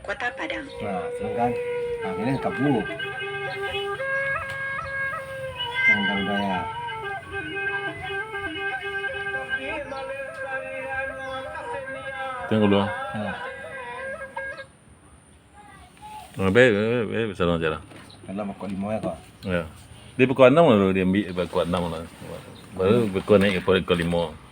Kota Padang. Nah, sedangkan ini kamu tentang budaya. Tengok dulu. Nah, Bisa dong cara. kalau mau kau lima ya kok. Ya. Dia pukul 6 lalu dia ambil pukul 6 lah. Baru pukul naik ke pukul 5.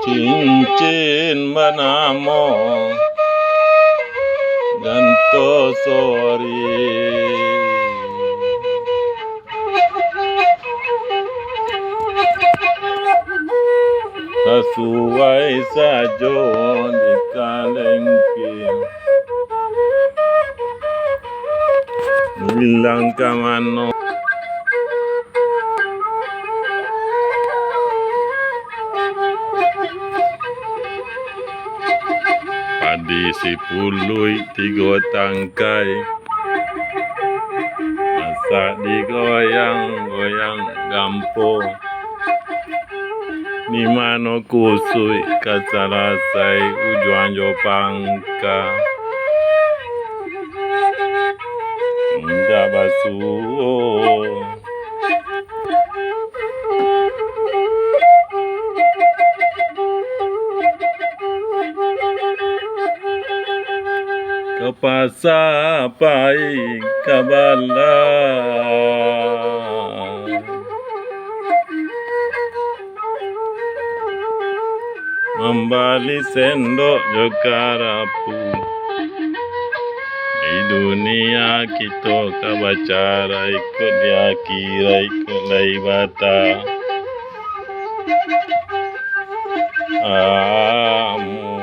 Cincin manamo ganto sori sesuai sajo di kalengke bilang kamano padi si pului 3 tangkai masak digoyang-goyang gampo di mano kusui kasalasai ujuan jopangka ndak basuh ke pasar pai kabala membali sendok jokarapu di dunia kita kabacara ikut dia kira ikut lai bata amu